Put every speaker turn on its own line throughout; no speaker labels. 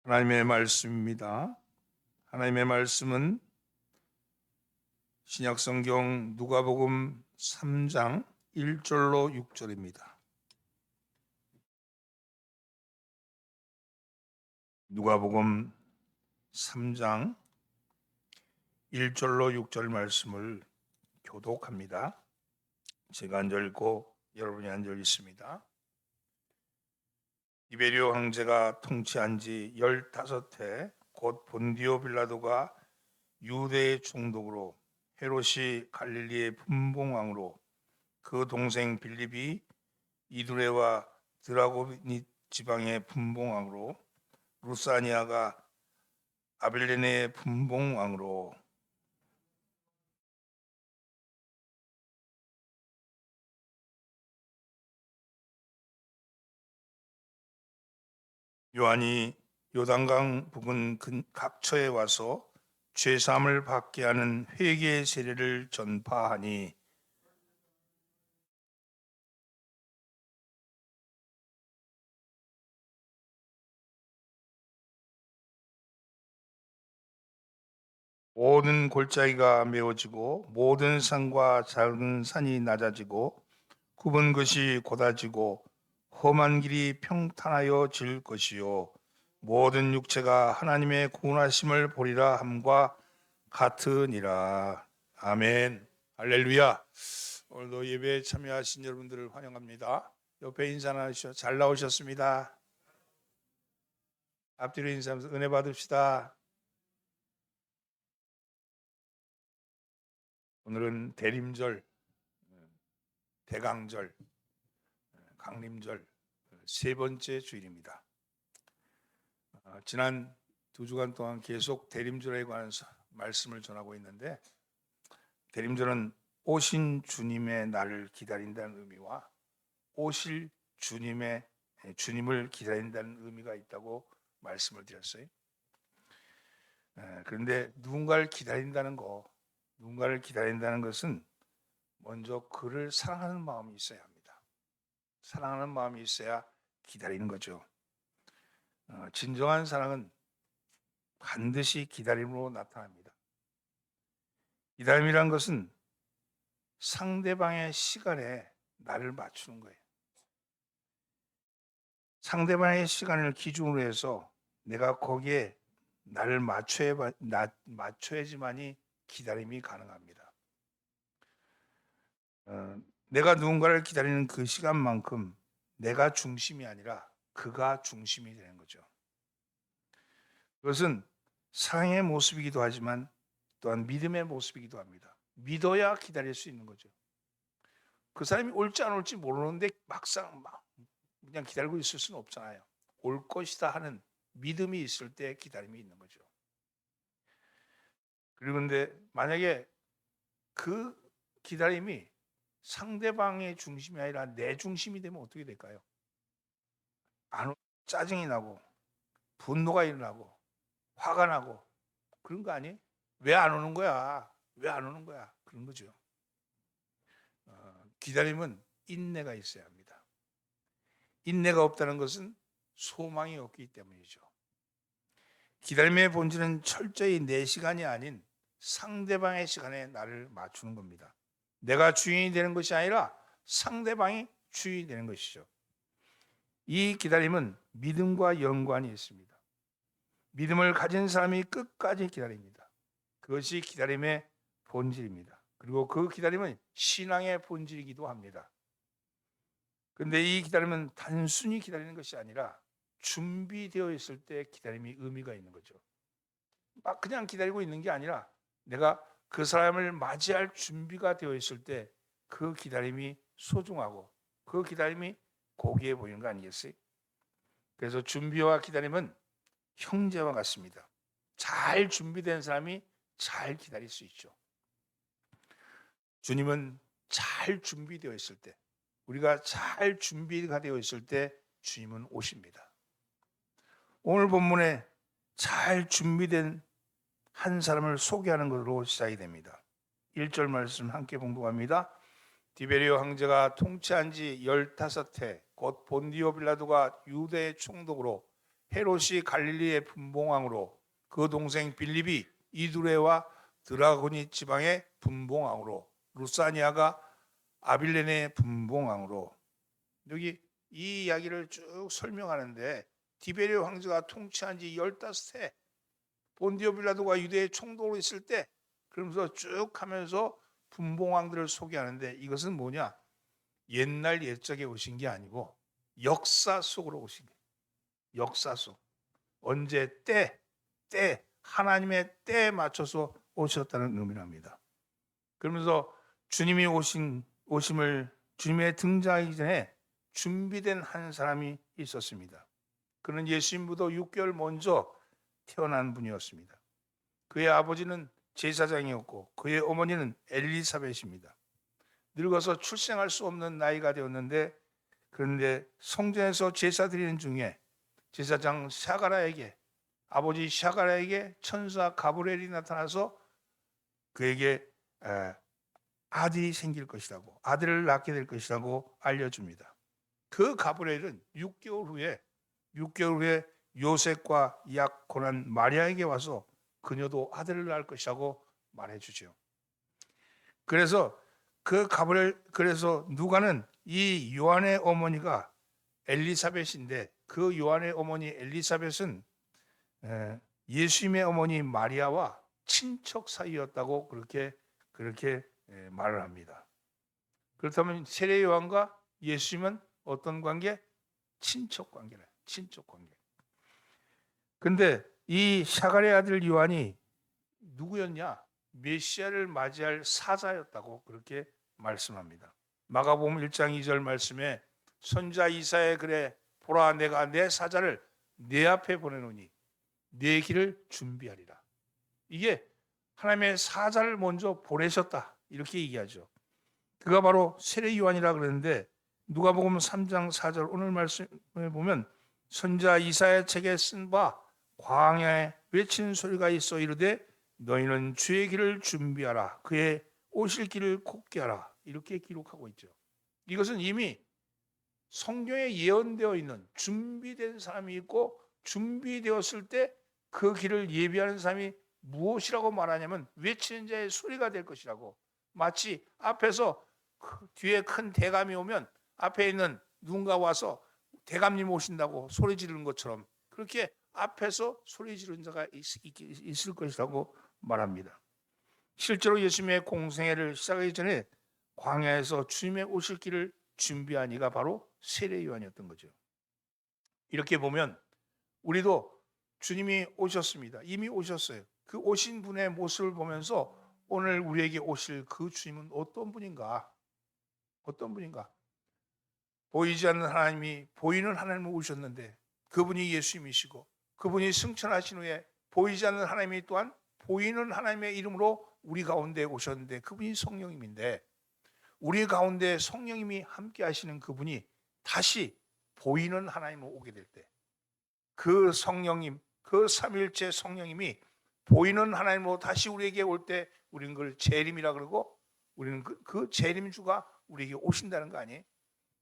하나님의 말씀입니다. 하나님의 말씀은 신약성경 누가복음 3장 1절로 6절입니다. 누가복음 3장 1절로 6절 말씀을 교독합니다. 제가 한 절 읽고 여러분이 한 절 읽습니다. 디베리오 황제가 통치한 지 15해 곧 본디오 빌라도가 유대의 총독으로 헤롯이 갈릴리의 분봉왕으로 그 동생 빌립이 이두레와 드라고니 지방의 분봉왕으로 루사니아가 아빌레네의 분봉왕으로 요한이 요단강 부근 각처에 와서 죄사함을 받게 하는 회개의 세례를 전파하니 모든 골짜기가 메워지고 모든 산과 작은 산이 낮아지고 굽은 것이 곧아지고 험한 길이 평탄하여 질 것이요 모든 육체가 하나님의 구원하심을 보리라 함과 같으니라. 아멘. 할렐루야. 오늘도 예배에 참여하신 여러분들을 환영합니다. 옆에 인사하시죠. 잘 나오셨습니다. 앞뒤로 인사하면서 은혜 받읍시다. 오늘은 대림절, 대강절, 강림절 세 번째 주일입니다. 지난 2주간 동안 계속 대림절에 관한 말씀을 전하고 있는데, 대림절은 오신 주님의 날을 기다린다는 의미와 오실 주님을 기다린다는 의미가 있다고 말씀을 드렸어요. 그런데 누군가를 기다린다는 것은 먼저 그를 사랑하는 마음이 있어야 합니다. 사랑하는 마음이 있어야 기다리는 거죠. 진정한 사랑은 반드시 기다림으로 나타납니다. 기다림이란 것은 상대방의 시간에 나를 맞추는 거예요. 상대방의 시간을 기준으로 해서 내가 거기에 나를 맞춰야지만이 기다림이 가능합니다. 내가 누군가를 기다리는 그 시간만큼 내가 중심이 아니라 그가 중심이 되는 거죠. 그것은 사랑의 모습이기도 하지만 또한 믿음의 모습이기도 합니다. 믿어야 기다릴 수 있는 거죠. 그 사람이 올지 안 올지 모르는데 막상 그냥 기다리고 있을 수는 없잖아요. 올 것이다 하는 믿음이 있을 때 기다림이 있는 거죠. 그리고 근데 만약에 그 기다림이 상대방의 중심이 아니라 내 중심이 되면 어떻게 될까요? 짜증이 나고 분노가 일어나고 화가 나고 그런 거 아니에요? 왜 안 오는 거야? 왜 안 오는 거야? 그런 거죠. 기다림은 인내가 있어야 합니다. 인내가 없다는 것은 소망이 없기 때문이죠. 기다림의 본질은 철저히 내 시간이 아닌 상대방의 시간에 나를 맞추는 겁니다. 내가 주인이 되는 것이 아니라 상대방이 주인이 되는 것이죠. 이 기다림은 믿음과 연관이 있습니다. 믿음을 가진 사람이 끝까지 기다립니다. 그것이 기다림의 본질입니다. 그리고 그 기다림은 신앙의 본질이기도 합니다. 그런데 이 기다림은 단순히 기다리는 것이 아니라 준비되어 있을 때 기다림이 의미가 있는 거죠. 막 그냥 기다리고 있는 게 아니라 내가 그 사람을 맞이할 준비가 되어 있을 때 그 기다림이 소중하고 그 기다림이 고귀해 보이는 거 아니겠어요? 그래서 준비와 기다림은 형제와 같습니다. 잘 준비된 사람이 잘 기다릴 수 있죠. 주님은 잘 준비되어 있을 때, 우리가 잘 준비가 되어 있을 때 주님은 오십니다. 오늘 본문에 잘 준비된 한 사람을 소개하는 것으로 시작이 됩니다. 1절 말씀 함께 봉독합니다. 디베리오 황제가 통치한 지 15해 곧 본디오 빌라도가 유대의 총독으로 헤롯이 갈릴리의 분봉왕으로, 그 동생 빌립이 이두레와 드라고니 지방의 분봉왕으로, 루사니아가 아빌레네의 분봉왕으로. 여기 이 이야기를 쭉 설명하는데, 디베리오 황제가 통치한 지 15해, 본디오 빌라도가 유대의 총독으로 있을 때, 그러면서 쭉 하면서 분봉왕들을 소개하는데, 이것은 뭐냐? 옛날 옛적에 오신 게 아니고 역사 속으로 오신 거예요. 역사 속. 언제 하나님의 때에 맞춰서 오셨다는 의미를 합니다. 그러면서 주님이 주님의 등장하기 전에 준비된 한 사람이 있었습니다. 그는 예수님보다 6개월 먼저 태어난 분이었습니다. 그의 아버지는 제사장이었고 그의 어머니는 엘리사벳입니다. 늙어서 출생할 수 없는 나이가 되었는데, 그런데 성전에서 제사 드리는 중에 제사장 아버지 샤가라에게 천사 가브리엘이 나타나서 그에게 아들이 생길 것이라고, 아들을 낳게 될 것이라고 알려줍니다. 그 가브리엘은 6개월 후에 요셉과 약혼한 마리아에게 와서 그녀도 아들을 낳을 것이라고 말해주죠. 그래서 그래서 누가는 이 요한의 어머니가 엘리사벳인데, 그 요한의 어머니 엘리사벳은 예수님의 어머니 마리아와 친척 사이였다고 그렇게 말을 합니다. 그렇다면 세례 요한과 예수님은 어떤 관계? 친척 관계래. 친척 관계. 근데 이 샤갈의 아들 요한이 누구였냐? 메시아를 맞이할 사자였다고 그렇게 말씀합니다. 마가복음 1장 2절 말씀에 선자 이사야 그래 보라 내가 내 사자를 내 앞에 보내노니 내 길을 준비하리라. 이게 하나님의 사자를 먼저 보내셨다 이렇게 얘기하죠. 그가 바로 세례 요한이라 그러는데, 누가복음 3장 4절 오늘 말씀에 보면 선자 이사야 책에 쓴 바 광야에 외치는 소리가 있어 이르되 너희는 주의 길을 준비하라 그의 오실 길을 곱게 하라 이렇게 기록하고 있죠. 이것은 이미 성경에 예언되어 있는 준비된 사람이 있고, 준비되었을 때 그 길을 예비하는 사람이 무엇이라고 말하냐면 외치는 자의 소리가 될 것이라고. 마치 앞에서 뒤에 큰 대감이 오면 앞에 있는 누군가 와서 대감님 오신다고 소리 지르는 것처럼, 그렇게 앞에서 소리 지르는 자가 있을 것이라고 말합니다. 실제로 예수님의 공생애를 시작하기 전에 광야에서 주님의 오실 길을 준비한 이가 바로 세례 요한이었던 거죠. 이렇게 보면 우리도 주님이 오셨습니다. 이미 오셨어요. 그 오신 분의 모습을 보면서 오늘 우리에게 오실 그 주님은 어떤 분인가? 어떤 분인가? 보이지 않는 하나님이 보이는 하나님을 오셨는데, 그분이 예수님이시고, 그분이 승천하신 후에 보이지 않는 하나님이 또한 보이는 하나님의 이름으로 우리 가운데 오셨는데, 그분이 성령님인데, 우리 가운데 성령님이 함께 하시는 그분이 다시 보이는 하나님으로 오게 될 때, 그 성령님, 그 삼일체 성령님이 보이는 하나님으로 다시 우리에게 올 때 우리는 그걸 재림이라 그러고, 우리는 그 재림주가 우리에게 오신다는 거 아니에요?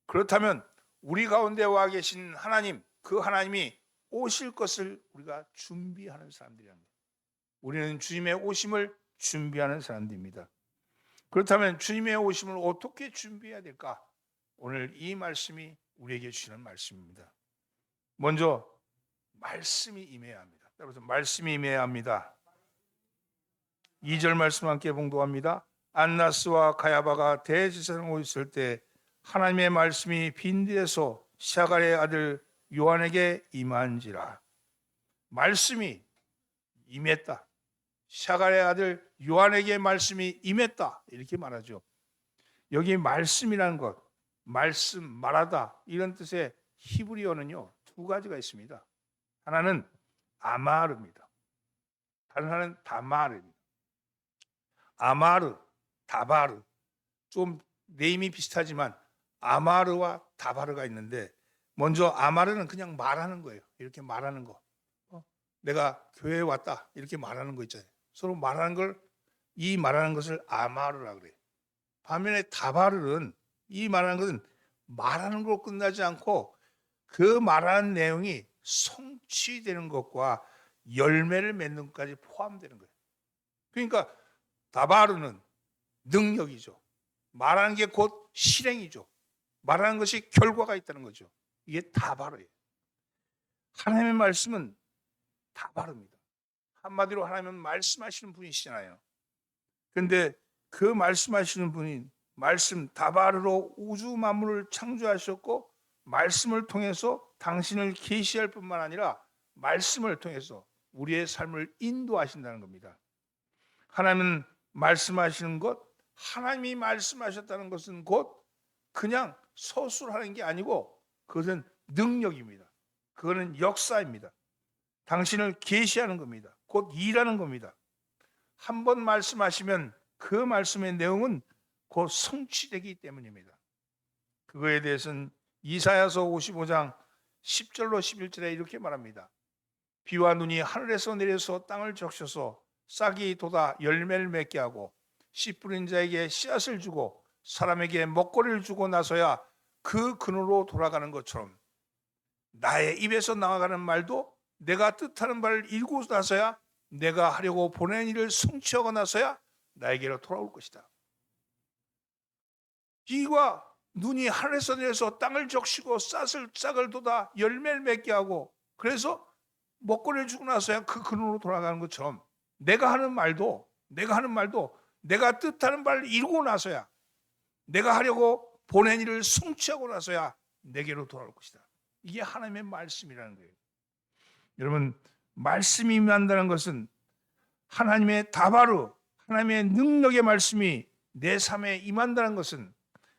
그렇다면 우리 가운데 와 계신 하나님, 그 하나님이 오실 것을 우리가 준비하는 사람들이라는 거예요. 우리는 주님의 오심을 준비하는 사람들입니다. 그렇다면 주님의 오심을 어떻게 준비해야 될까? 오늘 이 말씀이 우리에게 주시는 말씀입니다. 먼저 말씀이 임해야 합니다. 따라서 말씀이 임해야 합니다. 2절 말씀 함께 봉독합니다. 안나스와 가야바가 대제사장으로 있을 때 하나님의 말씀이 빈들에서 샤갈의 아들 요한에게 임한지라. 말씀이 임했다. 샤갈의 아들 요한에게 말씀이 임했다. 이렇게 말하죠. 여기 말씀이라는 것, 말씀, 말하다 이런 뜻의 히브리어는요 2가지가 있습니다. 하나는 아마르입니다. 다른 하나는 다마르입니다. 아마르, 다바르, 좀 네임이 비슷하지만 아마르와 다바르가 있는데, 먼저 아마르는 그냥 말하는 거예요. 이렇게 말하는 거. 내가 교회에 왔다 이렇게 말하는 거 있잖아요. 서로 말하는 걸, 이 말하는 것을 아마르라 그래요. 반면에 다바르는, 이 말하는 것은 말하는 걸로 끝나지 않고 그 말하는 내용이 성취되는 것과 열매를 맺는 것까지 포함되는 거예요. 그러니까 다바르는 능력이죠. 말하는 게 곧 실행이죠. 말하는 것이 결과가 있다는 거죠. 이게 다바르예요. 하나님의 말씀은 다바르입니다. 한마디로 하나님은 말씀하시는 분이시잖아요. 그런데 그 말씀하시는 분이 말씀 다바르로 우주 만물을 창조하셨고, 말씀을 통해서 당신을 계시할 뿐만 아니라 말씀을 통해서 우리의 삶을 인도하신다는 겁니다. 하나님은 말씀하시는 것, 하나님이 말씀하셨다는 것은 곧 그냥 서술하는 게 아니고 그것은 능력입니다. 그거는 역사입니다. 당신을 계시하는 겁니다. 곧 일하는 겁니다. 한 번 말씀하시면 그 말씀의 내용은 곧 성취되기 때문입니다. 그거에 대해서는 이사야서 55장 10절로 11절에 이렇게 말합니다. 비와 눈이 하늘에서 내려서 땅을 적셔서 싹이 돋아 열매를 맺게 하고 씨 뿌린 자에게 씨앗을 주고 사람에게 먹거리를 주고 나서야 그 근원으로 돌아가는 것처럼 나의 입에서 나아가는 말도 내가 뜻하는 바를 이루고 나서야 내가 하려고 보낸 일을 성취하고 나서야 나에게로 돌아올 것이다. 비와 눈이 하늘에서 내려서 땅을 적시고 싹을 돋아 열매를 맺게 하고 그래서 먹거리를 주고 나서야 그 근원으로 돌아가는 것처럼 내가 하는 말도 내가 뜻하는 바를 이루고 나서야 내가 하려고 보낸 일을 성취하고 나서야 내게로 돌아올 것이다. 이게 하나님의 말씀이라는 거예요. 여러분, 말씀이 임한다는 것은 하나님의 다바르, 하나님의 능력의 말씀이 내 삶에 임한다는 것은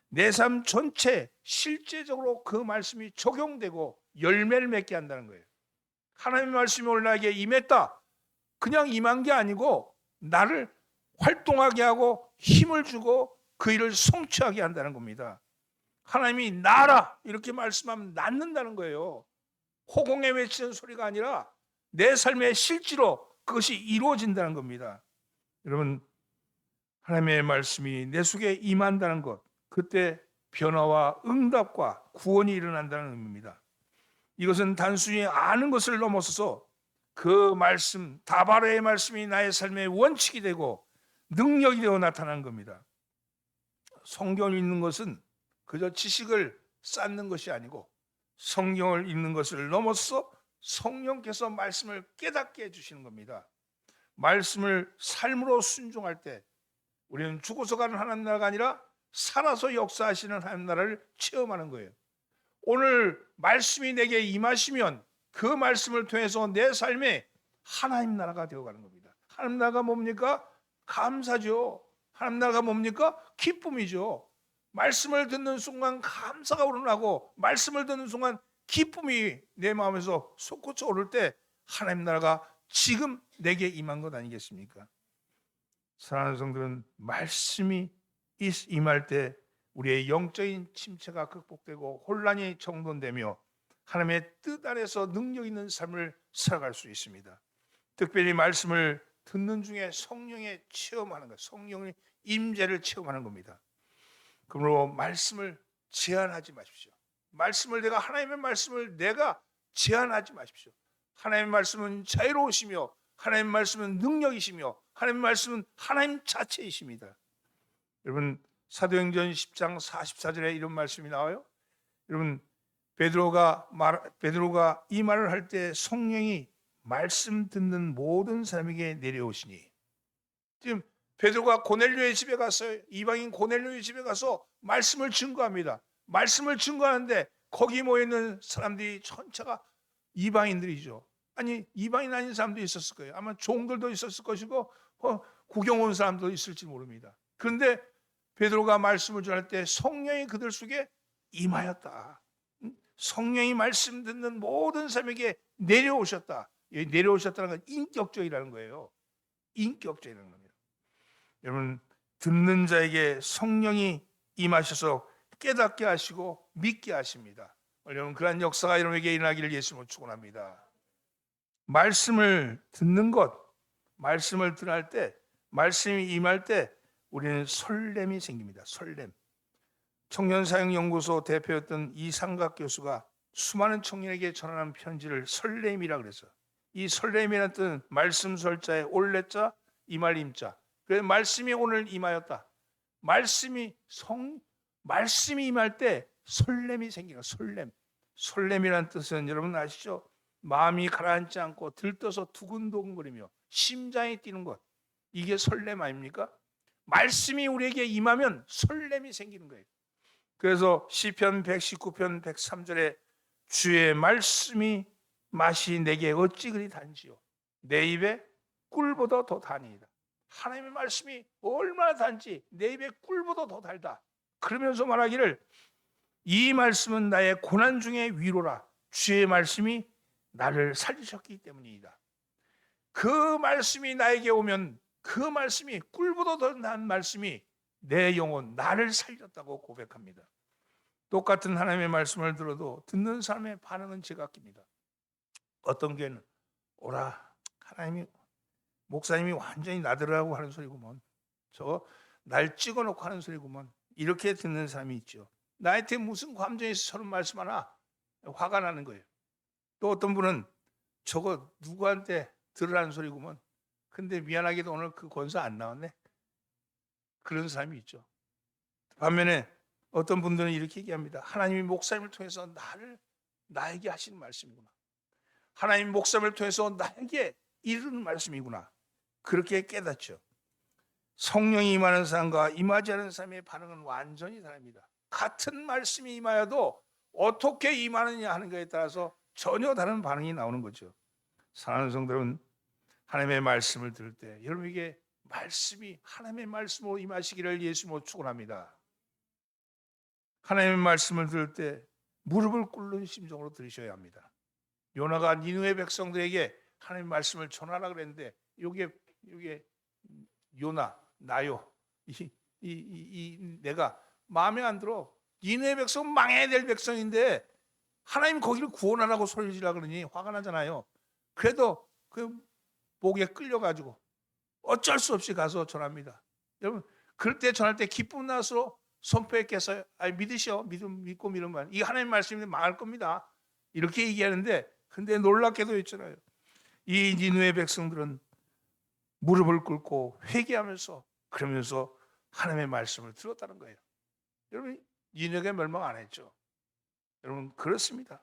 내 삶 전체 실제적으로 그 말씀이 적용되고 열매를 맺게 한다는 거예요. 하나님의 말씀이 오늘 나에게 임했다. 그냥 임한 게 아니고 나를 활동하게 하고 힘을 주고 그 일을 성취하게 한다는 겁니다. 하나님이 나라 이렇게 말씀하면 낫는다는 거예요. 호공에 외치는 소리가 아니라 내 삶의 실제로 그것이 이루어진다는 겁니다. 여러분, 하나님의 말씀이 내 속에 임한다는 것, 그때 변화와 응답과 구원이 일어난다는 의미입니다. 이것은 단순히 아는 것을 넘어서서 그 말씀, 다바르의 말씀이 나의 삶의 원칙이 되고 능력이 되어 나타나는 겁니다. 성경을 읽는 것은 그저 지식을 쌓는 것이 아니고 성경을 읽는 것을 넘어서 성령께서 말씀을 깨닫게 해주시는 겁니다. 말씀을 삶으로 순종할 때 우리는 죽어서 가는 하나님 나라가 아니라 살아서 역사하시는 하나님 나라를 체험하는 거예요. 오늘 말씀이 내게 임하시면 그 말씀을 통해서 내 삶에 하나님 나라가 되어가는 겁니다. 하나님 나라가 뭡니까? 감사죠. 하나님 나라가 뭡니까? 기쁨이죠. 말씀을 듣는 순간 감사가 우러나고 말씀을 듣는 순간 기쁨이 내 마음에서 솟구쳐 오를 때 하나님 나라가 지금 내게 임한 것 아니겠습니까? 사랑하는 성도들은 말씀이 임할 때 우리의 영적인 침체가 극복되고 혼란이 정돈되며 하나님의 뜻 안에서 능력 있는 삶을 살아갈 수 있습니다. 특별히 말씀을 듣는 중에 성령의 체험하는 것, 성령의 임재를 체험하는 겁니다. 그러므로 말씀을 제한하지 마십시오. 하나님의 말씀을 내가 제한하지 마십시오. 하나님의 말씀은 자유로우시며 하나님의 말씀은 능력이시며 하나님의 말씀은 하나님 자체이십니다. 여러분, 사도행전 10장 44절에 이런 말씀이 나와요. 여러분, 베드로가 이 말을 할 때 성령이 말씀 듣는 모든 사람에게 내려오시니, 지금 베드로가 고넬료의 집에 갔어요. 이방인 고넬료의 집에 가서 말씀을 증거합니다. 말씀을 증거하는데 거기 모여있는 사람들이 전체가 이방인들이죠. 아니, 이방인 아닌 사람도 있었을 거예요. 아마 종들도 있었을 것이고 구경 온 사람도 있을지 모릅니다. 그런데 베드로가 말씀을 전할 때 성령이 그들 속에 임하였다. 성령이 말씀 듣는 모든 사람에게 내려오셨다. 내려오셨다는 건 인격적이라는 거예요. 인격적이라는 겁니다. 여러분, 듣는 자에게 성령이 임하셔서 깨닫게 하시고 믿게 하십니다. 여러분, 그러한 역사가 여러분에게 일어나기를 예수님으로 축원합니다. 말씀을 듣는 것, 말씀을 들을 때, 말씀이 임할 때 우리는 설렘이 생깁니다. 설렘. 청년사역연구소 대표였던 이상각 교수가 수많은 청년에게 전하는 편지를 설렘이라 그래서, 이 설렘이라는 뜻은 말씀 설자에 올레자 이말임자. 그래서 말씀이 오늘 임하였다. 말씀이 임할 때 설렘이 생기는 설렘. 설렘이라는 뜻은 여러분 아시죠? 마음이 가라앉지 않고 들떠서 두근두근거리며 심장이 뛰는 것. 이게 설렘 아닙니까? 말씀이 우리에게 임하면 설렘이 생기는 거예요. 그래서 시편 119편 103절에 주의 말씀이 맛이 내게 어찌 그리 단지요, 내 입에 꿀보다 더 다니이다. 하나님의 말씀이 얼마나 단지 내 입에 꿀보다 더 달다. 그러면서 말하기를 이 말씀은 나의 고난 중에 위로라. 주의 말씀이 나를 살리셨기 때문이다. 그 말씀이 나에게 오면 그 말씀이 꿀보다 더 난 말씀이 내 영혼 나를 살렸다고 고백합니다. 똑같은 하나님의 말씀을 들어도 듣는 사람의 반응은 제각기입니다. 어떤 게는 오라 하나님이 목사님이 완전히 나들으라고 하는 소리구먼, 저거 날 찍어놓고 하는 소리구먼, 이렇게 듣는 사람이 있죠. 나한테 무슨 감정이 있어 저런 말씀하나 화가 나는 거예요. 또 어떤 분은 저거 누구한테 들으라는 소리구먼, 근데 미안하게도 오늘 그 권사 안 나왔네, 그런 사람이 있죠. 반면에 어떤 분들은 이렇게 얘기합니다. 하나님이 목사님을 통해서 나에게 하시는 말씀이구나, 하나님 목사님을 통해서 나에게 이르는 말씀이구나, 그렇게 깨닫죠. 성령이 임하는 사람과 임하지 않은 사람의 반응은 완전히 다릅니다. 같은 말씀이 임하여도 어떻게 임하느냐 하는 것에 따라서 전혀 다른 반응이 나오는 거죠. 사랑하는 성도 여러분, 하나님의 말씀을 들을 때 여러분에게 말씀이 하나님의 말씀으로 임하시기를 예수님으로 축원합니다. 하나님의 말씀을 들을 때 무릎을 꿇는 심정으로 들으셔야 합니다. 요나가 니느웨 백성들에게 하나님의 말씀을 전하라 그랬는데 요게 요나 나요 내가 마음에 안 들어. 니느웨 백성은 망해야 될 백성인데 하나님 거기를 구원하라고 소리 지르라 그러니 화가 나잖아요. 그래도 그 목에 끌려가지고 어쩔 수 없이 가서 전합니다. 여러분 그럴 때 전할 때 기쁨 나서 선포했겠어요? 믿으시오. 믿고 믿으면 이 하나님 말씀이 망할 겁니다. 이렇게 얘기하는데 근데 놀랍게도 있잖아요. 이 니느웨 백성들은 무릎을 꿇고 회개하면서 그러면서 하나님의 말씀을 들었다는 거예요. 여러분 니느웨가 멸망 안 했죠. 여러분 그렇습니다.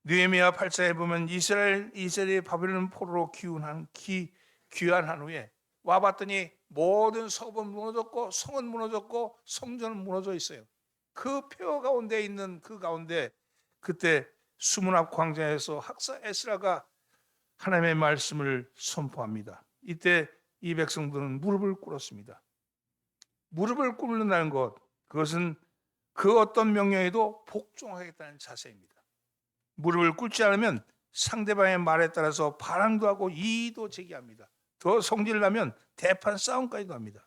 느헤미야 8장에 보면 이스라엘이 바벨론 포로로 귀환한 후에 와봤더니 모든 성은 무너졌고 성은 무너졌고 성전은 무너져 있어요. 그 폐허 가운데 있는 그 가운데 그때 수문 앞 광장에서 학사 에스라가 하나님의 말씀을 선포합니다. 이때 이 백성들은 무릎을 꿇었습니다. 무릎을 꿇는다는 것, 그것은 그 어떤 명령에도 복종하겠다는 자세입니다. 무릎을 꿇지 않으면 상대방의 말에 따라서 반항도 하고 이의도 제기합니다. 더 성질을 나면 대판 싸움까지도 합니다.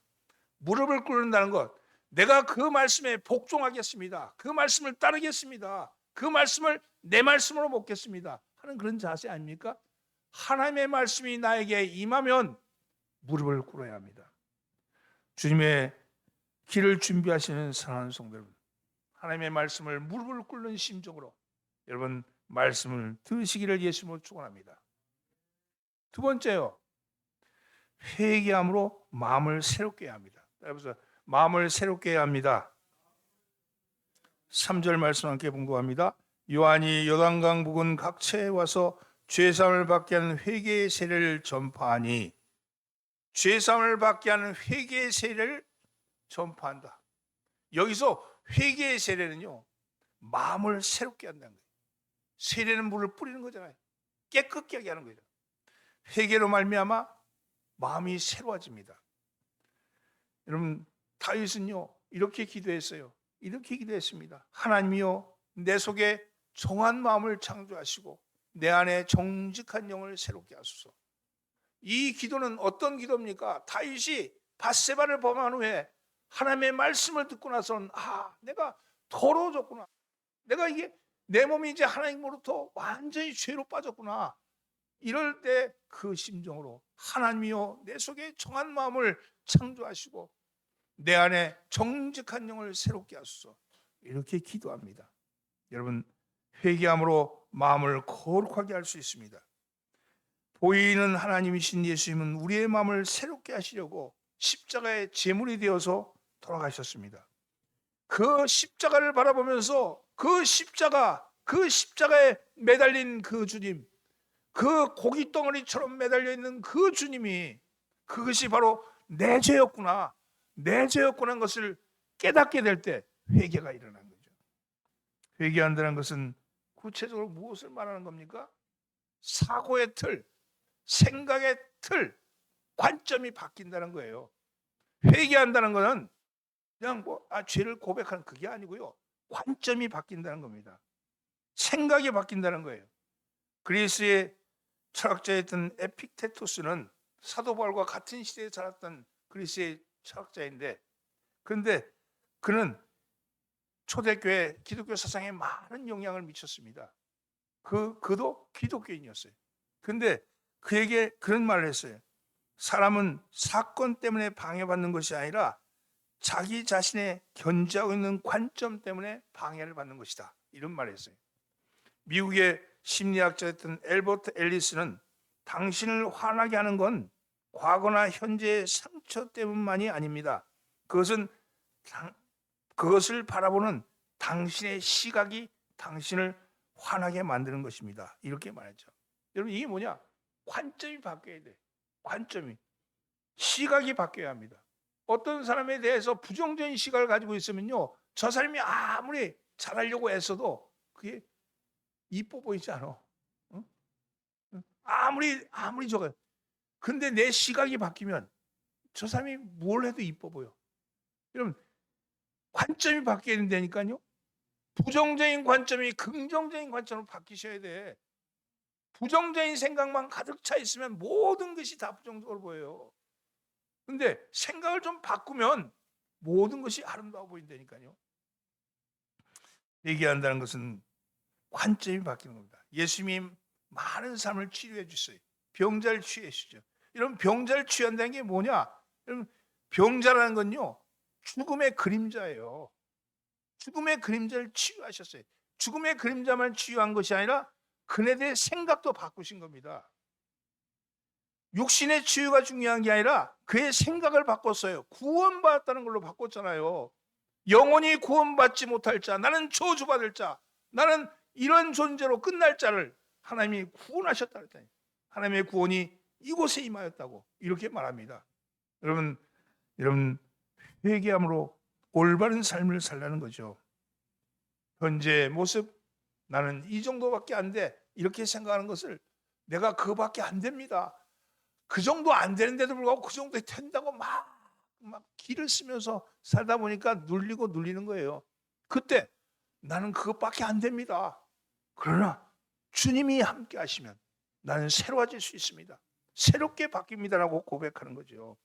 무릎을 꿇는다는 것, 내가 그 말씀에 복종하겠습니다. 그 말씀을 따르겠습니다. 그 말씀을 내 말씀으로 먹겠습니다 하는 그런 자세 아닙니까? 하나님의 말씀이 나에게 임하면 무릎을 꿇어야 합니다. 주님의 길을 준비하시는 사랑하는 성도 여러분, 하나님의 말씀을 무릎을 꿇는 심정으로 여러분 말씀을 들으시기를 예수님으로 축원합니다. 두 번째요, 회개함으로 마음을 새롭게 해야 합니다. 여러분 마음을 새롭게 해야 합니다. 3절 말씀 함께 봉독합니다. 요한이 요단강 부근 각처에 와서 죄사함을 받게 하는 회개의 세례를 전파하니, 죄사함을 받게 하는 회개의 세례를 전파한다. 여기서 회개의 세례는요, 마음을 새롭게 한다는 거예요. 세례는 물을 뿌리는 거잖아요. 깨끗게 하게 하는 거죠. 회개로 말미암아 마음이 새로워집니다. 여러분 다윗은요 이렇게 기도했어요. 이렇게 기도했습니다. 하나님이여 내 속에 정한 마음을 창조하시고 내 안에 정직한 영을 새롭게 하소서. 이 기도는 어떤 기도입니까? 다윗이 밧세바를 범한 후에 하나님의 말씀을 듣고 나서는 내가 더러워졌구나. 내가 이게 내 몸이 이제 하나님으로부터 완전히 죄로 빠졌구나. 이럴 때 그 심정으로 하나님이여 내 속에 정한 마음을 창조하시고 내 안에 정직한 영을 새롭게 하소서. 이렇게 기도합니다. 여러분 회개함으로 마음을 거룩하게 할 수 있습니다. 보이는 하나님이신 예수님은 우리의 마음을 새롭게 하시려고 십자가의 제물이 되어서 돌아가셨습니다. 그 십자가를 바라보면서 그 십자가에 매달린 그 주님, 그 고기 덩어리처럼 매달려 있는 그 주님이 그것이 바로 내 죄였구나 하는 것을 깨닫게 될 때 회개가 일어난 거죠. 회개한다는 것은 구체적으로 무엇을 말하는 겁니까? 사고의 틀, 생각의 틀, 관점이 바뀐다는 거예요. 회개한다는 것은 그냥 죄를 고백하는 그게 아니고요. 관점이 바뀐다는 겁니다. 생각이 바뀐다는 거예요. 그리스의 철학자였던 에픽테토스는 사도 바울과 같은 시대에 살았던 그리스의 철학자인데, 그런데 그는 초대교회 기독교 사상에 많은 영향을 미쳤습니다. 그도 기독교인이었어요. 그런데 그에게 그런 말을 했어요. 사람은 사건 때문에 방해받는 것이 아니라 자기 자신의 견지하고 있는 관점 때문에 방해를 받는 것이다. 이런 말을 했어요. 미국의 심리학자였던 엘버트 앨리스는 당신을 화나게 하는 건 과거나 현재의 상처 때문만이 아닙니다. 그것을 바라보는 당신의 시각이 당신을 화나게 만드는 것입니다. 이렇게 말했죠. 여러분, 이게 뭐냐? 관점이 바뀌어야 돼. 관점이. 시각이 바뀌어야 합니다. 어떤 사람에 대해서 부정적인 시각을 가지고 있으면요, 저 사람이 아무리 잘하려고 애써도 그게 이뻐 보이지 않아. 응? 아무리 저거. 근데 내 시각이 바뀌면 저 사람이 뭘 해도 이뻐 보여. 여러분, 관점이 바뀌어야 된다니까요. 부정적인 관점이 긍정적인 관점으로 바뀌셔야 돼. 부정적인 생각만 가득 차 있으면 모든 것이 다 부정적으로 보여요. 근데 생각을 좀 바꾸면 모든 것이 아름다워 보인다니까요. 얘기한다는 것은 관점이 바뀌는 겁니다. 예수님이 많은 삶을 치료해 주셨어요. 병자를 치유해 주시죠. 이런 병자를 치유한다는 게 뭐냐? 여러분, 병자라는 건요, 죽음의 그림자예요. 죽음의 그림자를 치유하셨어요. 죽음의 그림자만 치유한 것이 아니라 그네들의 생각도 바꾸신 겁니다. 육신의 치유가 중요한 게 아니라 그의 생각을 바꿨어요. 구원받았다는 걸로 바꿨잖아요. 영원히 구원받지 못할 자, 나는 저주받을 자, 나는 이런 존재로 끝날 자를 하나님이 구원하셨다 그랬더니 하나님의 구원이 이곳에 임하였다고 이렇게 말합니다. 여러분 회개함으로 올바른 삶을 살라는 거죠. 현재의 모습, 나는 이 정도밖에 안 돼, 이렇게 생각하는 것을 내가 그거밖에 안 됩니다, 그 정도 안 되는데도 불구하고 그 정도 된다고 막 기를 쓰면서 살다 보니까 눌리는 거예요. 그때 나는 그것밖에 안 됩니다, 그러나 주님이 함께 하시면 나는 새로워질 수 있습니다, 새롭게 바뀝니다라고 고백하는 거죠.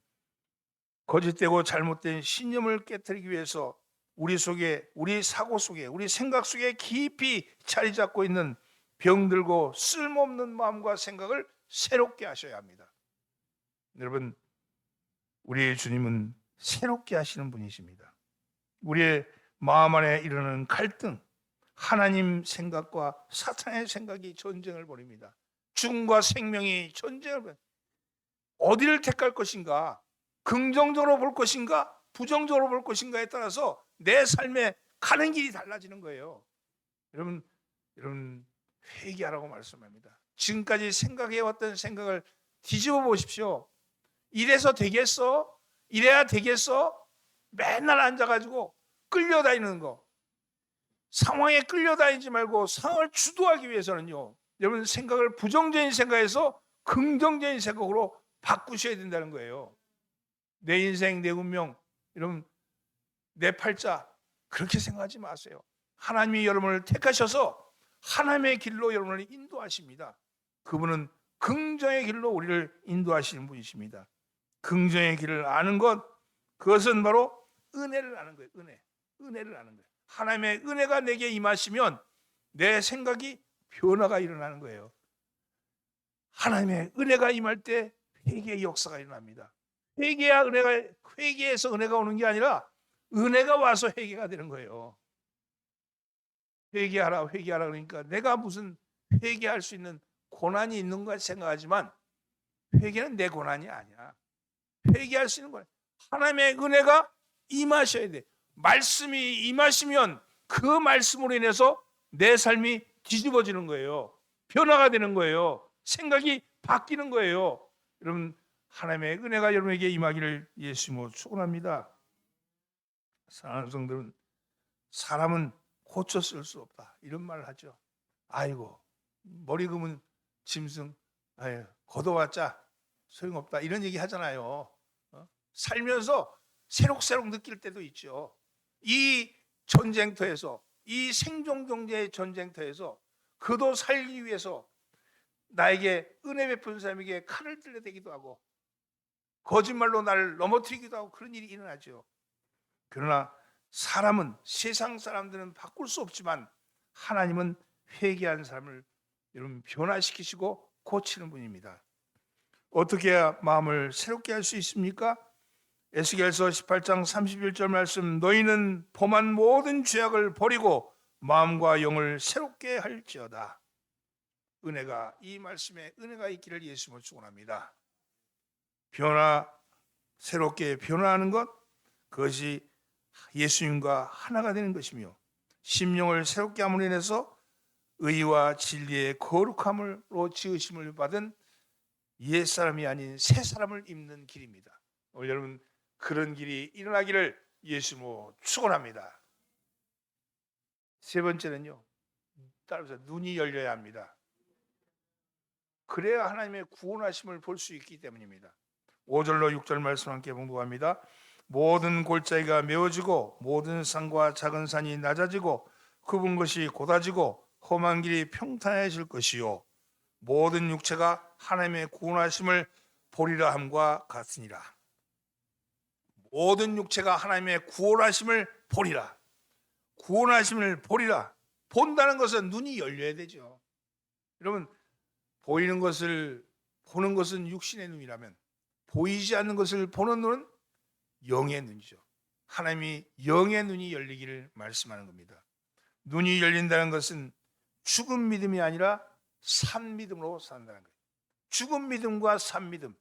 거짓되고 잘못된 신념을 깨뜨리기 위해서 우리 속에, 우리 사고 속에, 우리 생각 속에 깊이 자리 잡고 있는 병들고 쓸모없는 마음과 생각을 새롭게 하셔야 합니다. 여러분, 우리의 주님은 새롭게 하시는 분이십니다. 우리의 마음 안에 일어나는 갈등, 하나님 생각과 사탄의 생각이 전쟁을 벌입니다. 죽음과 생명이 전쟁을 벌입니다. 어디를 택할 것인가? 긍정적으로 볼 것인가? 부정적으로 볼 것인가에 따라서 내 삶에 가는 길이 달라지는 거예요. 여러분 회개하라고 말씀합니다. 지금까지 생각해왔던 생각을 뒤집어 보십시오. 이래서 되겠어? 이래야 되겠어? 맨날 앉아가지고 끌려다니는 거. 상황에 끌려다니지 말고 상황을 주도하기 위해서는요, 여러분 생각을 부정적인 생각에서 긍정적인 생각으로 바꾸셔야 된다는 거예요. 내 인생, 내 운명, 여러분 내 팔자 그렇게 생각하지 마세요. 하나님이 여러분을 택하셔서 하나님의 길로 여러분을 인도하십니다. 그분은 긍정의 길로 우리를 인도하시는 분이십니다. 긍정의 길을 아는 것, 그것은 바로 은혜를 아는 거예요. 은혜를 아는 거예요. 하나님의 은혜가 내게 임하시면 내 생각이 변화가 일어나는 거예요. 하나님의 은혜가 임할 때 회개의 역사가 일어납니다. 회개해서 은혜가 오는 게 아니라 은혜가 와서 회개가 되는 거예요. 회개하라 회개하라 그러니까 내가 무슨 회개할 수 있는 고난이 있는 것 생각하지만 회개는 내 고난이 아니야. 회개할 수 있는 거야. 하나님의 은혜가 임하셔야 돼. 말씀이 임하시면 그 말씀으로 인해서 내 삶이 뒤집어지는 거예요. 변화가 되는 거예요. 생각이 바뀌는 거예요. 여러분, 하나님의 은혜가 여러분에게 임하기를 예수님으로 축원합니다. 사랑하는 성도들은 사람은 고쳐 쓸 수 없다 이런 말을 하죠. 아이고 머리 금은 짐승 걷어왔자 소용없다 이런 얘기 하잖아요. 살면서 새록새록 느낄 때도 있죠. 이 전쟁터에서, 이 생존 경제의 전쟁터에서 그도 살기 위해서 나에게 은혜 베푼 사람에게 칼을 들려대기도 하고 거짓말로 나를 넘어뜨리기도 하고 그런 일이 일어나죠. 그러나 사람은, 세상 사람들은 바꿀 수 없지만 하나님은 회개한 사람을 여러분 변화시키시고 고치는 분입니다. 어떻게 해야 마음을 새롭게 할 수 있습니까? 에스겔서 18장 31절 말씀, 너희는 범한 모든 죄악을 버리고 마음과 영을 새롭게 할지어다. 은혜가, 이 말씀에 은혜가 있기를 예수님을 축원합니다. 새롭게 변화하는 것, 그것이 예수님과 하나가 되는 것이며 심령을 새롭게 함으로 인해서 의와 진리의 거룩함으로 지으심을 받은 옛사람이 아닌 새사람을 입는 길입니다. 여러분 그런 길이 일어나기를 예수님으로 축원합니다. 세 번째는요, 따라서 눈이 열려야 합니다. 그래야 하나님의 구원하심을 볼 수 있기 때문입니다. 5절로 6절 말씀 함께 봉독합니다. 모든 골짜기가 메워지고 모든 산과 작은 산이 낮아지고 굽은 것이 곧아지고 험한 길이 평탄해질 것이요 모든 육체가 하나님의 구원하심을 보리라 함과 같으니라. 모든 육체가 하나님의 구원하심을 보리라. 구원하심을 보리라. 본다는 것은 눈이 열려야 되죠. 여러분 보이는 것을 보는 것은 육신의 눈이라면 보이지 않는 것을 보는 눈은 영의 눈이죠. 하나님이 영의 눈이 열리기를 말씀하는 겁니다. 눈이 열린다는 것은 죽은 믿음이 아니라 산 믿음으로 산다는 거예요. 죽은 믿음과 산 믿음,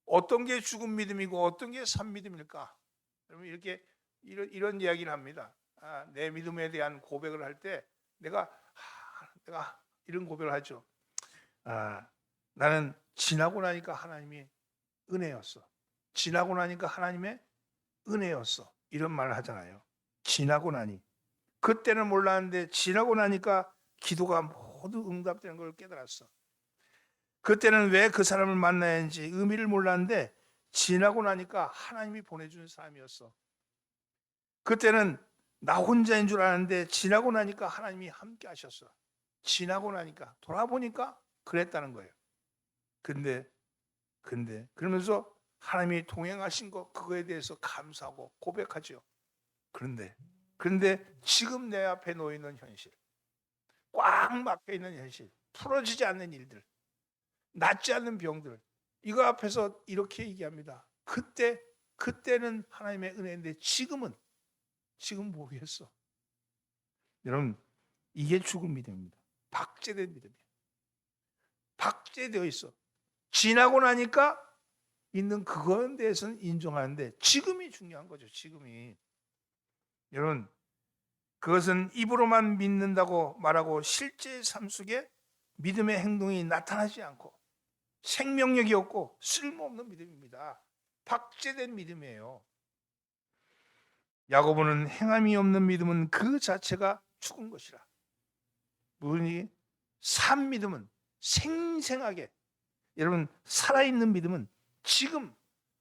어떤 게 죽은 믿음이고 어떤 게 산 믿음일까? 여러분 이렇게 이런 이야기를 합니다. 내 믿음에 대한 고백을 할 때 내가 이런 고백을 하죠. 나는 지나고 나니까 하나님이 은혜였어. 지나고 나니까 하나님의 은혜였어. 이런 말을 하잖아요. 지나고 나니. 그때는 몰랐는데 지나고 나니까 기도가 모두 응답되는 걸 깨달았어. 그때는 왜 그 사람을 만나야 하는지 의미를 몰랐는데 지나고 나니까 하나님이 보내준 사람이었어. 그때는 나 혼자인 줄 알았는데 지나고 나니까 하나님이 함께 하셨어. 지나고 나니까 돌아보니까 그랬다는 거예요. 근데 그러면서 하나님이 동행하신 것 그거에 대해서 감사하고 고백하죠. 그런데 지금 내 앞에 놓여 있는 현실, 꽉 막혀 있는 현실, 풀어지지 않는 일들, 낫지 않는 병들, 이거 앞에서 이렇게 얘기합니다. 그때는 하나님의 은혜인데 지금 모르겠어. 여러분 이게 죽은 믿음입니다. 박제된 믿음이에요. 박제되어 있어. 지나고 나니까 있는 그거에 대해서는 인정하는데 지금이 중요한 거죠. 지금이. 여러분 그것은 입으로만 믿는다고 말하고 실제 삶 속에 믿음의 행동이 나타나지 않고 생명력이 없고 쓸모없는 믿음입니다. 박제된 믿음이에요. 야고보는 행함이 없는 믿음은 그 자체가 죽은 것이라. 무엇이? 산 믿음은 생생하게, 여러분 살아있는 믿음은 지금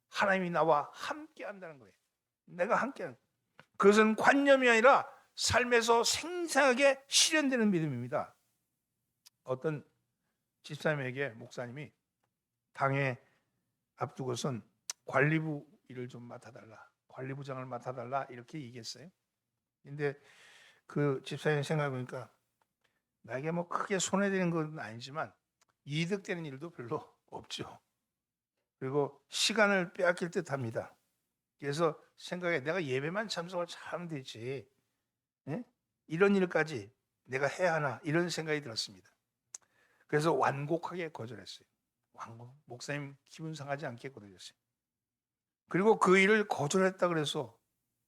하나님이 나와 함께 한다는 거예요. 내가 함께 하는 거예요. 그것은 관념이 아니라 삶에서 생생하게 실현되는 믿음입니다. 어떤 집사님에게 목사님이 당에 앞두고선 관리부 일을 좀 맡아달라, 관리부장을 맡아달라 이렇게 얘기했어요. 근데 그 집사님 생각해보니까 나에게 뭐 크게 손해되는 건 아니지만 이득되는 일도 별로 없죠. 그리고 시간을 빼앗길 듯 합니다. 그래서 생각에 내가 예배만 참석을 잘하면 되지, 예? 이런 일까지 내가 해야 하나 이런 생각이 들었습니다. 그래서 완곡하게 거절했어요. 완곡. 목사님 기분 상하지 않게 거절했어요. 그리고 그 일을 거절했다 그래서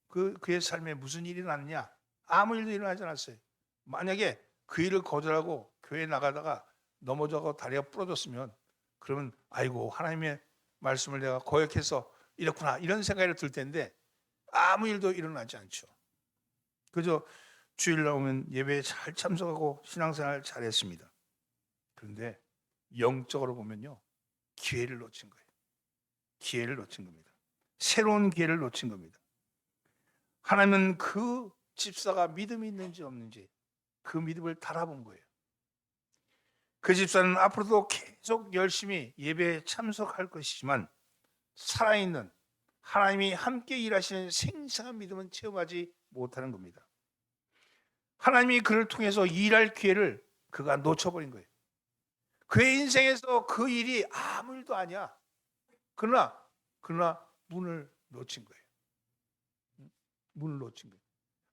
그의 삶에 무슨 일이 났냐? 아무 일도 일어나지 않았어요. 만약에 그 일을 거절하고 교회 나가다가 넘어져서 다리가 부러졌으면 그러면 아이고 하나님의 말씀을 내가 거역해서 이랬구나 이런 생각이 들 텐데 아무 일도 일어나지 않죠. 그저 주일 나오면 예배에 잘 참석하고 신앙생활 잘했습니다. 그런데 영적으로 보면요 기회를 놓친 거예요. 기회를 놓친 겁니다. 새로운 기회를 놓친 겁니다. 하나님은 그 집사가 믿음이 있는지 없는지 그 믿음을 달아본 거예요. 그 집사는 앞으로도 계속 열심히 예배에 참석할 것이지만 살아있는 하나님이 함께 일하시는 생생한 믿음은 체험하지 못하는 겁니다. 하나님이 그를 통해서 일할 기회를 그가 놓쳐버린 거예요. 그의 인생에서 그 일이 아무 일도 아니야. 그러나 문을 놓친 거예요. 문을 놓친 거예요.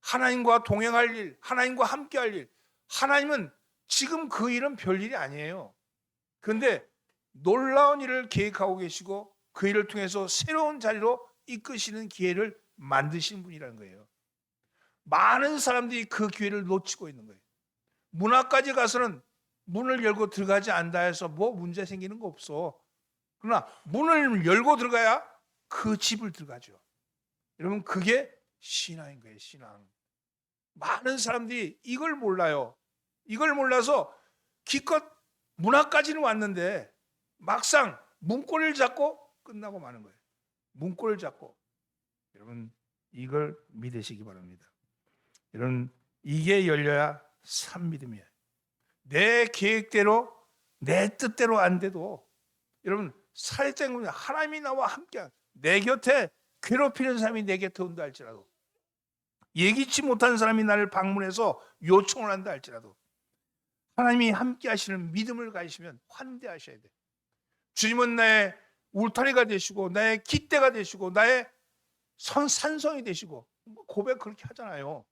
하나님과 동행할 일, 하나님과 함께할 일. 하나님은 지금 그 일은 별일이 아니에요. 그런데 놀라운 일을 계획하고 계시고 그 일을 통해서 새로운 자리로 이끄시는 기회를 만드신 분이라는 거예요. 많은 사람들이 그 기회를 놓치고 있는 거예요. 문 앞까지 가서는 문을 열고 들어가지 않다 해서 뭐 문제 생기는 거 없어. 그러나 문을 열고 들어가야 그 집을 들어가죠. 여러분 그게 신앙인 거예요. 신앙. 많은 사람들이 이걸 몰라요. 이걸 몰라서 기껏 문 앞까지는 왔는데 막상 문고리를 잡고 끝나고 마는 거예요. 문고리를 잡고. 여러분 이걸 믿으시기 바랍니다. 여러분 이게 열려야 참 믿음이에요. 내 계획대로 내 뜻대로 안 돼도 여러분 살짝 하나님이 나와 함께 내 곁에 괴롭히는 사람이 내 곁에 온다 할지라도 예기치 못한 사람이 나를 방문해서 요청을 한다 할지라도 하나님이 함께 하시는 믿음을 가지시면 환대하셔야 돼요. 주님은 나의 울타리가 되시고 나의 깃대가 되시고 나의 산성이 되시고 고백 그렇게 하잖아요.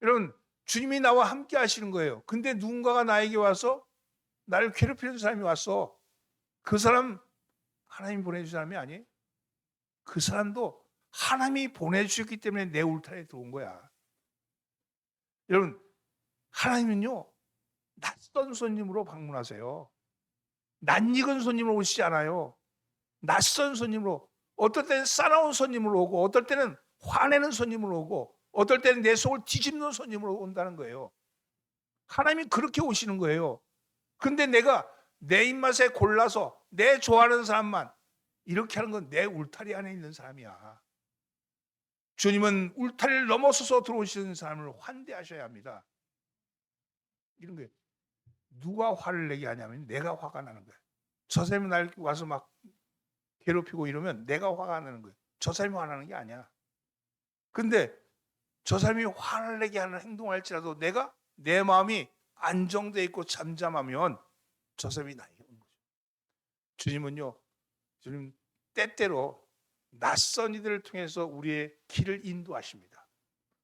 여러분 주님이 나와 함께 하시는 거예요. 근데 누군가가 나에게 와서 나를 괴롭히는 사람이 왔어. 그 사람 하나님 보내주신 사람이 아니에요. 그 사람도 하나님이 보내주셨기 때문에 내 울타리에 들어온 거야. 여러분 하나님은요 낯선 손님으로 방문하세요. 낯익은 손님으로 오시지 않아요. 낯선 손님으로 어떨 때는 싸나운 손님으로 오고 어떨 때는 화내는 손님으로 오고 어떨 때는 내 속을 뒤집는 손님으로 온다는 거예요. 하나님이 그렇게 오시는 거예요. 근데 내가 내 입맛에 골라서 내 좋아하는 사람만 이렇게 하는 건 내 울타리 안에 있는 사람이야. 주님은 울타리를 넘어서서 들어오시는 사람을 환대하셔야 합니다. 이런 거예요. 누가 화를 내게 하냐면 내가 화가 나는 거예요. 저 사람이 날 와서 막 괴롭히고 이러면 내가 화가 나는 거예요. 저 사람이 화나는 게 아니야. 근데 저 사람이 화를 내게 하는 행동을 할지라도 내가 내 마음이 안정되어 있고 잠잠하면 저 사람이 나에게 오는 거죠. 주님은요, 주님 때때로 낯선 이들을 통해서 우리의 길을 인도하십니다.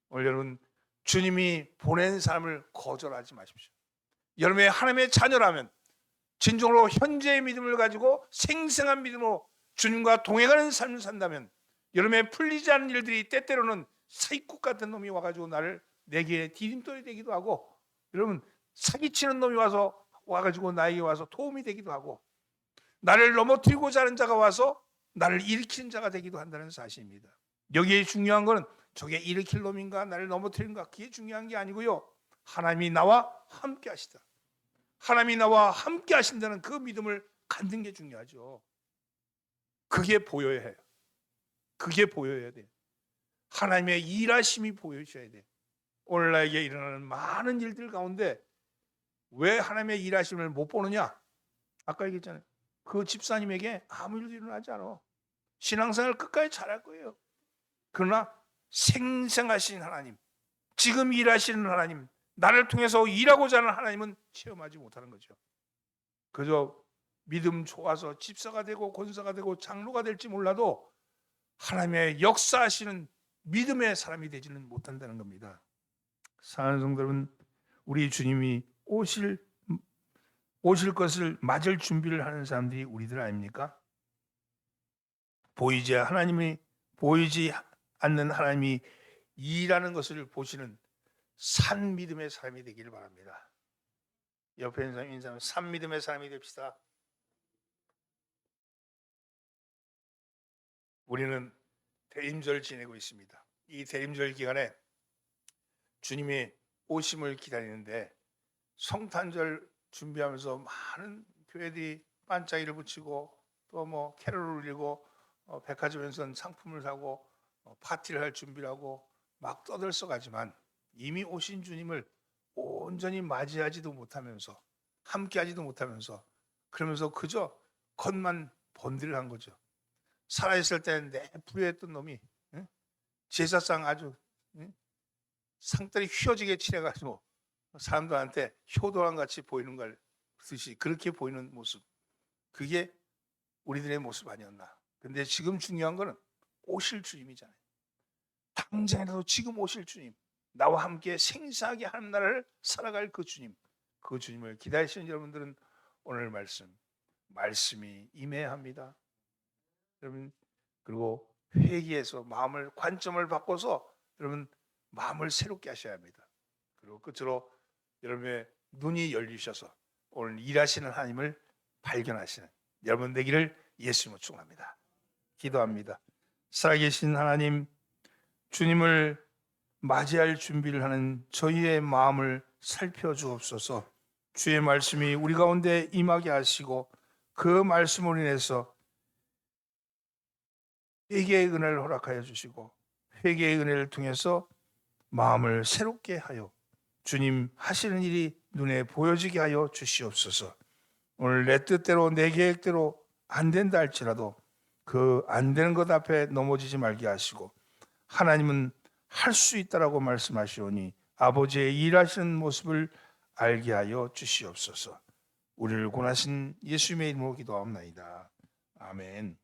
오늘 여러분 주님이 보낸 사람을 거절하지 마십시오. 여러분의 하나님의 자녀라면 진정으로 현재의 믿음을 가지고 생생한 믿음으로 주님과 동행하는 삶을 산다면 여러분의 풀리지 않는 일들이 때때로는 사기꾼 같은 놈이 와가지고 나를 내게 디딤돌이 되기도 하고 여러분 사기치는 놈이 와가지고 나에게 와서 도움이 되기도 하고 나를 넘어뜨리고자 하는 자가 와서 나를 일으키는 자가 되기도 한다는 사실입니다. 여기에 중요한 것은 저게 일으킬 놈인가 나를 넘어뜨리는가 그게 중요한 게 아니고요. 하나님이 나와 함께 하시다. 하나님이 나와 함께 하신다는 그 믿음을 갖는 게 중요하죠. 그게 보여야 해요. 그게 보여야 돼요. 하나님의 일하심이 보여줘야 돼요. 오늘 나에게 일어나는 많은 일들 가운데 왜 하나님의 일하심을 못 보느냐? 아까 얘기했잖아요. 그 집사님에게 아무 일도 일어나지 않아. 신앙생활 끝까지 잘할 거예요. 그러나 생생하신 하나님, 지금 일하시는 하나님, 나를 통해서 일하고자 하는 하나님은 체험하지 못하는 거죠. 그저 믿음 좋아서 집사가 되고 권사가 되고 장로가 될지 몰라도 하나님의 역사하시는 믿음의 사람이 되지는 못한다는 겁니다. 사랑하는 성도 여러분, 우리 주님이 오실 것을 맞을 준비를 하는 사람들이 우리들 아닙니까? 보이지 않는 하나님이 일하는 것을 보시는 산 믿음의 사람이 되기를 바랍니다. 옆에 있는 사람 산 믿음의 사람이 됩시다. 우리는 대림절 지내고 있습니다. 이 대림절 기간에 주님의 오심을 기다리는데 성탄절 준비하면서 많은 교회들이 반짝이를 붙이고 또 캐롤을 울리고 백화점에서 상품을 사고 파티를 할 준비를 하고 막 떠들썩하지만 이미 오신 주님을 온전히 맞이하지도 못하면서 함께하지도 못하면서 그러면서 그저 겉만 번들한 거죠. 살아있을 때는 내 불효했던 놈이 제사상 아주 상다리 휘어지게 칠해가지고 사람들한테 효도랑 같이 보이는 걸 듯이 그렇게 보이는 모습, 그게 우리들의 모습 아니었나. 근데 지금 중요한 거는 오실 주님이잖아요. 당장이라도 지금 오실 주님, 나와 함께 생사하게 하는 나라를 살아갈 그 주님, 그 주님을 기다리시는 여러분들은 오늘 말씀이 임해야 합니다. 여러분, 그리고 회개해서 마음을 관점을 바꿔서 여러분 마음을 새롭게 하셔야 합니다. 그리고 끝으로 여러분의 눈이 열리셔서 오늘 일하시는 하나님을 발견하시는 여러분 되기를 예수님으로 축원합니다. 기도합니다. 살아계신 하나님, 주님을 맞이할 준비를 하는 저희의 마음을 살펴주옵소서. 주의 말씀이 우리 가운데 임하게 하시고 그 말씀으로 인해서 회개의 은혜를 허락하여 주시고 회개의 은혜를 통해서 마음을 새롭게 하여 주님 하시는 일이 눈에 보여지게 하여 주시옵소서. 오늘 내 뜻대로 내 계획대로 안 된다 할지라도 그 안 되는 것 앞에 넘어지지 말게 하시고 하나님은 할 수 있다라고 말씀하시오니 아버지의 일하시는 모습을 알게 하여 주시옵소서. 우리를 권하신 예수님의 이름으로 기도하옵나이다. 아멘.